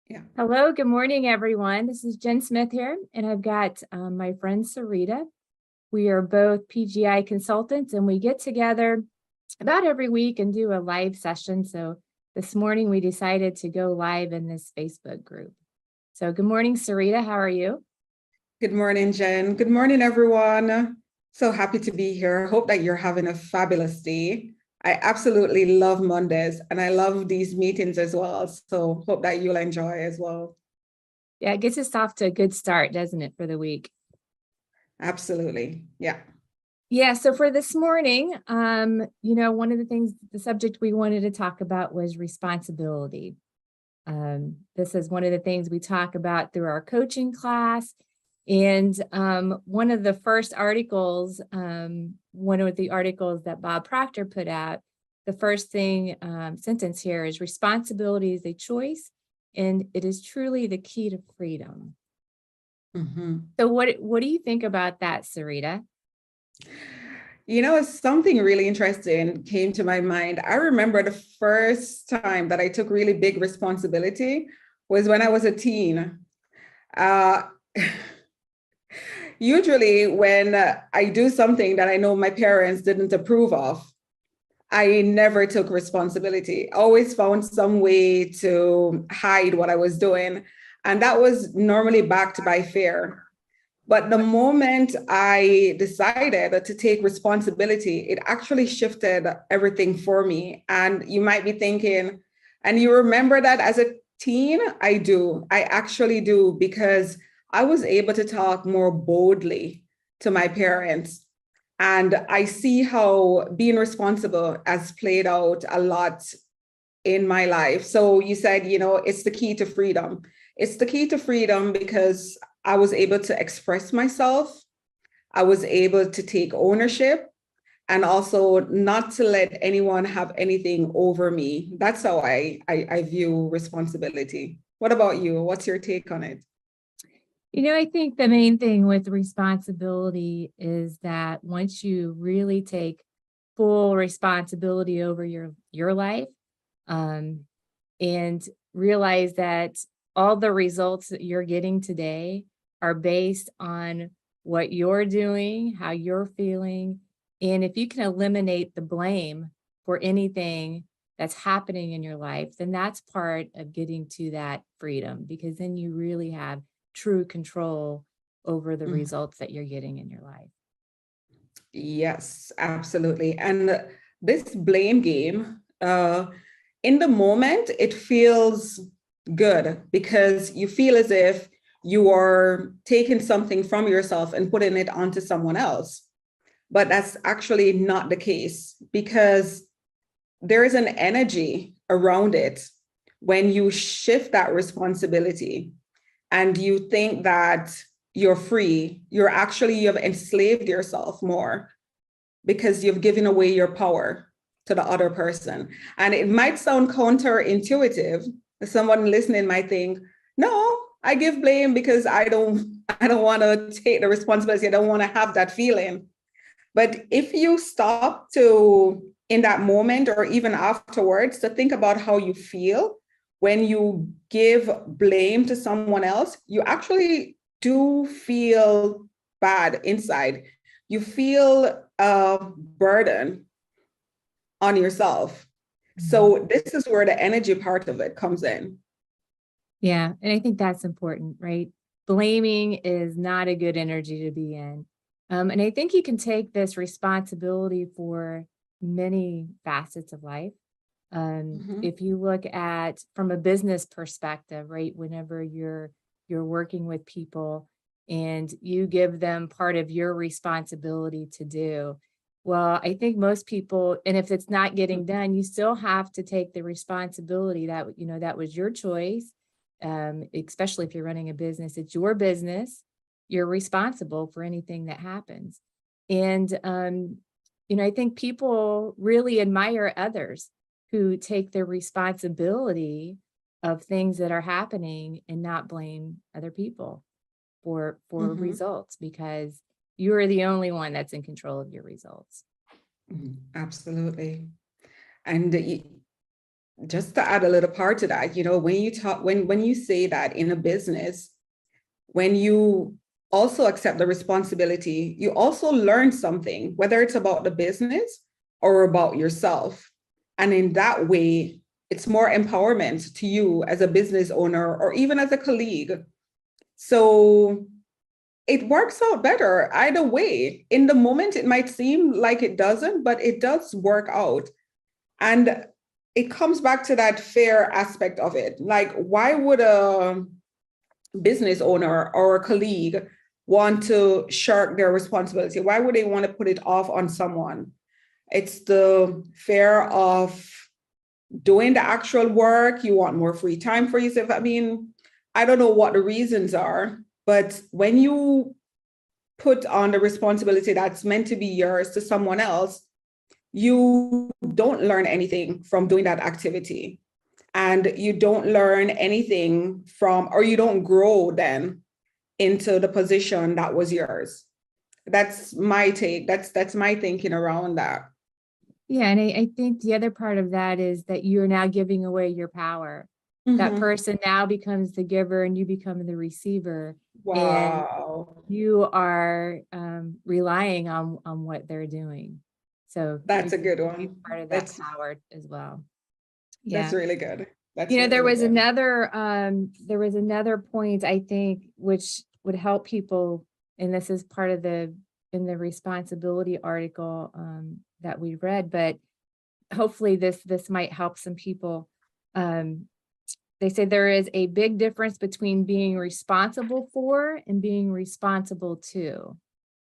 Yeah. Hello, good morning, everyone. This is Jen Smith here, and I've got my friend Sarita. We are both PGI consultants, and we get together about every week and do a live session. So this morning we decided to go live in this Facebook group. So good morning, Sarita. How are you? Good morning, Jen. Good morning, everyone. So happy to be here. Hope that you're having a fabulous day. I absolutely love Mondays and I love these meetings as well. So hope that you'll enjoy as well. Yeah, it gets us off to a good start, doesn't it, for the week? Absolutely. Yeah. Yeah, so for this morning, one of the things, the subject we wanted to talk about was responsibility. This is one of the things we talk about through our coaching class. And one of the first articles, one of the articles that Bob Proctor put out, the first thing sentence here is responsibility is a choice, and it is truly the key to freedom. So what do you think about that, Sarita? Something really interesting came to my mind. I remember the first time that I took really big responsibility was when I was a teen. Uh, Usually, when I do something that I know my parents didn't approve of, I never took responsibility. Always found some way to hide what I was doing. And that was normally backed by fear. But the moment I decided to take responsibility, it actually shifted everything for me. And you might be thinking, and you remember that as a teen? I do. I actually do, because I was able to talk more boldly to my parents. And I see how being responsible has played out a lot in my life. So you said, it's the key to freedom. It's the key to freedom because I was able to express myself. I was able to take ownership and also not to let anyone have anything over me. That's how I view responsibility. What about you? What's your take on it? I think the main thing with responsibility is that once you really take full responsibility over your life, um, and realize that all the results that you're getting today are based on what you're doing, how you're feeling, and if you can eliminate the blame for anything that's happening in your life, then that's part of getting to that freedom, because then you really have true control over the Mhm. results that you're getting in your life. Yes, absolutely. And this blame game, in the moment, it feels good because you feel as if you are taking something from yourself and putting it onto someone else. But that's actually not the case, because there is an energy around it when you shift that responsibility and you think that you're free. You've enslaved yourself more because you've given away your power to the other person. And it might sound counterintuitive. Someone listening might think, no, I give blame because I don't want to take the responsibility. I don't want to have that feeling. But if you stop to, in that moment or even afterwards, to think about how you feel when you give blame to someone else, you actually do feel bad inside. You feel a burden on yourself. Mhm. So this is where the energy part of it comes in. Yeah, and I think that's important, right? Blaming is not a good energy to be in. And I think you can take this responsibility for many facets of life. Mhm. If you look at from a business perspective, right, whenever you're working with people and you give them part of your responsibility to do, well, I think most people, and if it's not getting done, you still have to take the responsibility that, that was your choice. Especially if you're running a business, it's your business. You're responsible for anything that happens. And, I think people really admire others who take the responsibility of things that are happening and not blame other people for Mhm. results, because you're the only one that's in control of your results. Absolutely. And just to add a little part to that, when you say that in a business, when you also accept the responsibility, you also learn something, whether it's about the business or about yourself. And in that way, it's more empowerment to you as a business owner or even as a colleague. So it works out better either way. In the moment, it might seem like it doesn't, but it does work out. And it comes back to that fair aspect of it. Like, why would a business owner or a colleague want to shirk their responsibility? Why would they want to put it off on someone? It's the fear of doing the actual work. You want more free time for yourself. I mean, I don't know what the reasons are, but when you put on the responsibility that's meant to be yours to someone else, you don't learn anything from doing that activity. And you don't learn anything from, or you don't grow then into the position that was yours. That's my take. That's my thinking around that. Yeah, and I think the other part of that is that you're now giving away your power. That person now becomes the giver and you become the receiver. And Wow. you are relying on what they're doing. So That's a you good can be one. part of that power as well. That's Yeah. really good. That's There really was good. another point, I think, which would help people, and this is part of in the responsibility article that we read, but hopefully this might help some people. They say there is a big difference between being responsible for and being responsible to.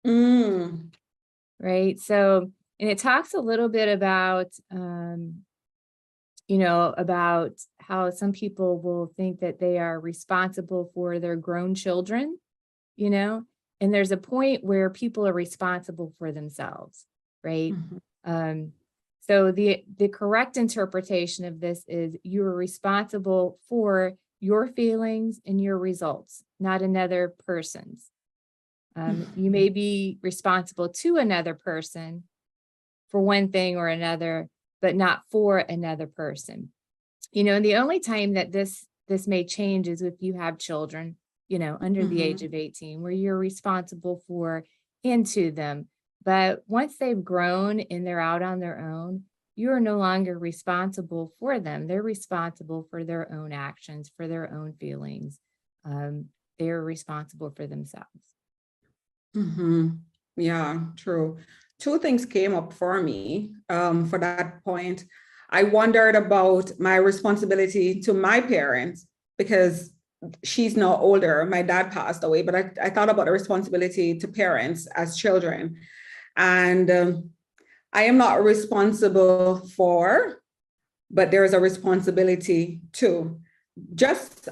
Mm. Right. So, and it talks a little bit about, about how some people will think that they are responsible for their grown children, and there's a point where people are responsible for themselves, right? So the correct interpretation of this is you are responsible for your feelings and your results, not another person's. You may be responsible to another person for one thing or another, but not for another person. And the only time that this may change is if you have children, under the age of 18, where you're responsible for and to them. But once they've grown and they're out on their own, you are no longer responsible for them. They're responsible for their own actions, for their own feelings. They're responsible for themselves. Yeah, true. Two things came up for me for that point. I wondered about my responsibility to my parents because she's now older. My dad passed away, but I thought about the responsibility to parents as children. And I am not responsible for, but there is a responsibility to, just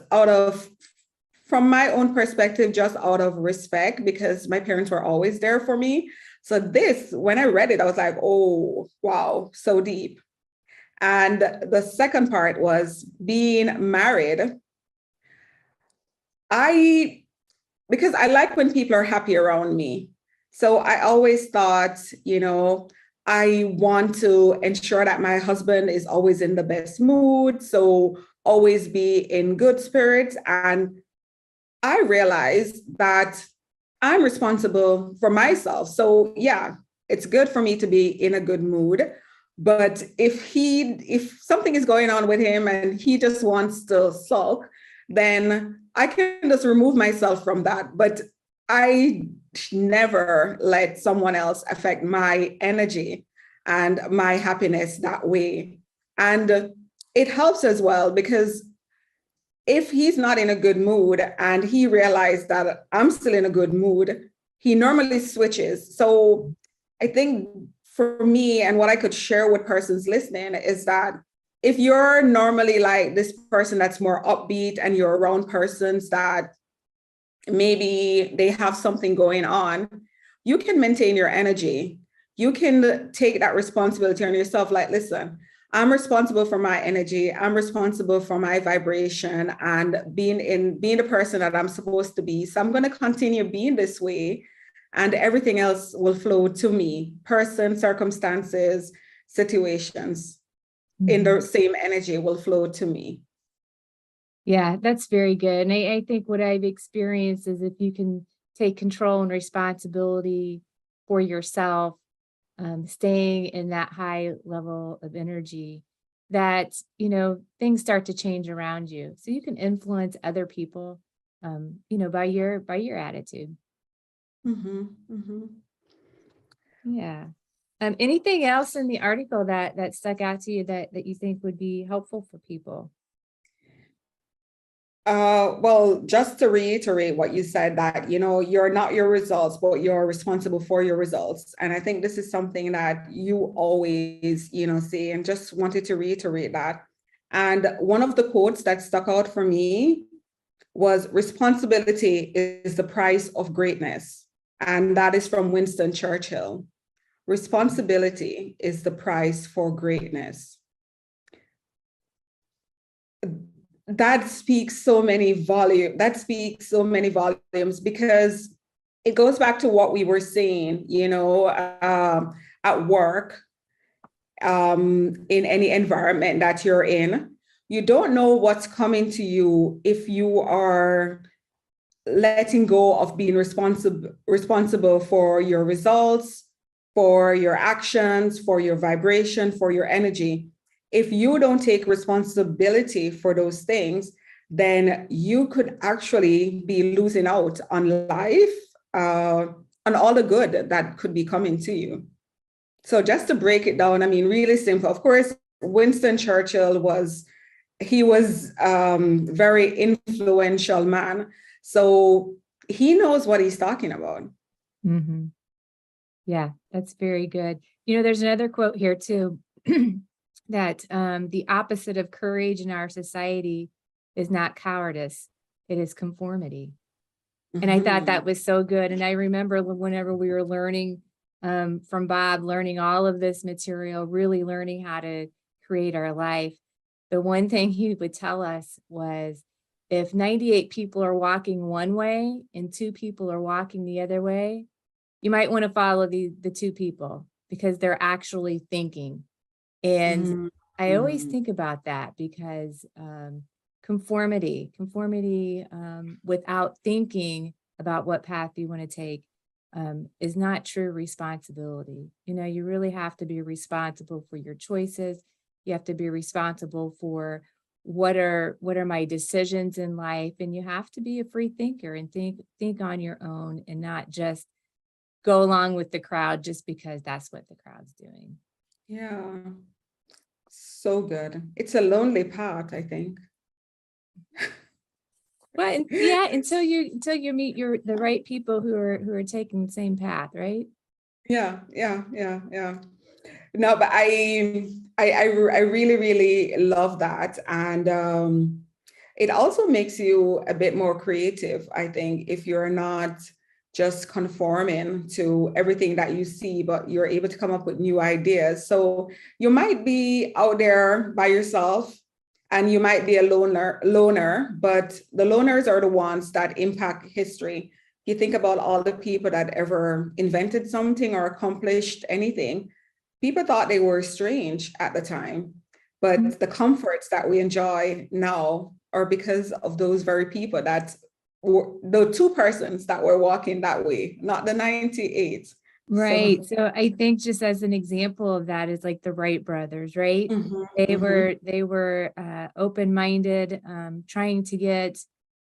from my own perspective, just out of respect, because my parents were always there for me. So when I read it, I was like, oh, wow, so deep. And the second part was being married. Because I like when people are happy around me. So I always thought, I want to ensure that my husband is always in the best mood. So always be in good spirits. And I realized that I'm responsible for myself. So yeah, it's good for me to be in a good mood. But if something is going on with him and he just wants to sulk, then I can just remove myself from that. But I never let someone else affect my energy and my happiness that way. And it helps as well, because if he's not in a good mood and he realized that I'm still in a good mood, he normally switches. So I think for me, and what I could share with persons listening, is that if you're normally like this person that's more upbeat and you're around persons that maybe they have something going on, you can maintain your energy. You can take that responsibility on yourself. Like, listen, I'm responsible for my energy. I'm responsible for my vibration and being the person that I'm supposed to be. So I'm going to continue being this way, and everything else will flow to me, person, circumstances, situations. in Mhm. the same energy will flow to me. Yeah, that's very good. And I think what I've experienced is if you can take control and responsibility for yourself, staying in that high level of energy, that, things start to change around you. So you can influence other people, by your attitude. Mhm, mhm. Yeah. Anything else in the article that stuck out to you that you think would be helpful for people? Well, just to reiterate what you said, that, you're not your results, but you're responsible for your results. And I think this is something that you always, say, and just wanted to reiterate that. And one of the quotes that stuck out for me was, responsibility is the price of greatness. And that is from Winston Churchill. Responsibility is the price for greatness. That speaks so many volumes, because it goes back to what we were saying, at work, in any environment that you're in. You don't know what's coming to you if you are letting go of being responsible for your results, for your actions, for your vibration, for your energy. If you don't take responsibility for those things, then you could actually be losing out on life, on all the good that could be coming to you. So just to break it down, I mean, really simple. Of course, Winston Churchill was very influential man. So he knows what he's talking about. Hmm. Yeah, that's very good. There's another quote here too, that the opposite of courage in our society is not cowardice, it is conformity. And I thought that Mhm. was so good. And I remember whenever we were learning from Bob, learning all of this material, really learning how to create our life, the one thing he would tell us was, if 98 people are walking one way and two people are walking the other way, you might want to follow the two people because they're actually thinking. And I always Mhm. think about that because conformity without thinking about what path you want to take is not true responsibility. You really have to be responsible for your choices. You have to be responsible for what are my decisions in life, and you have to be a free thinker and think on your own and not just go along with the crowd just because that's what the crowd's doing. Yeah, so good. It's a lonely path, I think. Well, yeah, until you meet the right people who are taking the same path, right? Yeah, yeah, yeah, yeah. No, but I really, really love that. And it also makes you a bit more creative, I think, if you're not just conforming to everything that you see, but you're able to come up with new ideas. So you might be out there by yourself, and you might be a loner, but the loners are the ones that impact history. You think about all the people that ever invented something or accomplished anything. People thought they were strange at the time, but the comforts that we enjoy now are because of those very people, that were the two persons that were walking that way, not the 98. Right. So So I think just as an example of that is like the Wright brothers, right? mhm, They mhm. were they were open-minded, trying to get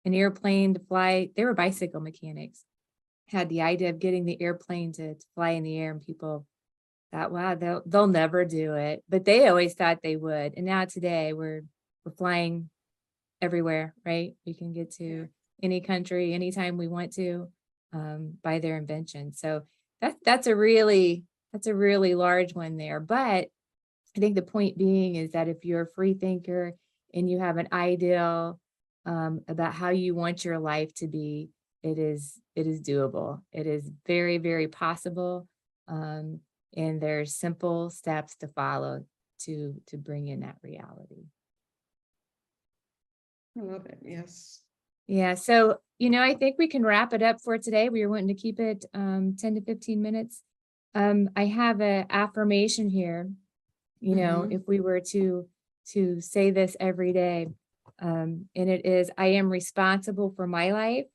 an airplane to fly. They were bicycle mechanics, had the idea of getting the airplane to fly in the air, and people thought, wow, they'll never do it. But they always thought they would. And now today we're flying everywhere, right? We can get to any country anytime we want to by their invention. So that's a really large one there. But I think the point being is that if you're a free thinker and you have an ideal about how you want your life to be, it is doable. It is very, very possible. Um, and there's simple steps to follow to bring in that reality. I love it. Yes. Yeah, so I think we can wrap it up for today. We were wanting to keep it 10 to 15 minutes. I have an affirmation here you know, if we were to say this every day, and it is, I am responsible for my life,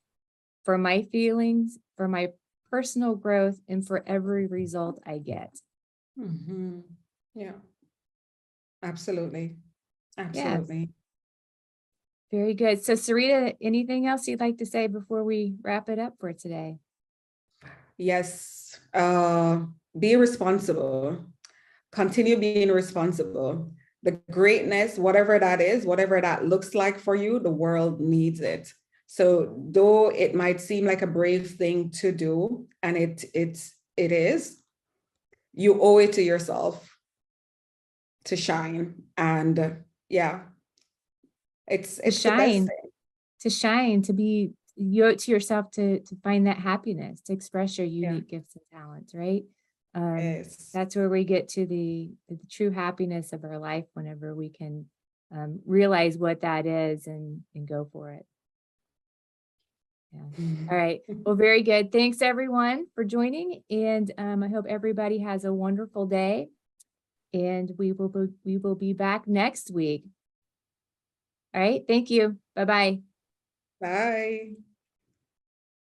for my feelings, for my personal growth, and for every result I get. Yeah, absolutely. Yes, Absolutely. very good. So Sarita, anything else you'd like to say before we wrap it up for today? Yes. Be responsible. Continue being responsible. The greatness, whatever that is, whatever that looks like for you, the world needs it. So though it might seem like a brave thing to do, and it is, you owe it to yourself to shine. And yeah, it's To the best shine, thing. to shine, to be, you owe it to yourself to find that happiness, to express your Yeah. unique gifts and talents, right? Yes. That's where we get to the true happiness of our life, whenever we can realize what that is and go for it. Yeah. All right. Well, very good. Thanks everyone for joining. And I hope everybody has a wonderful day. And we will be back next week. All right. Thank you. Bye-bye. Bye.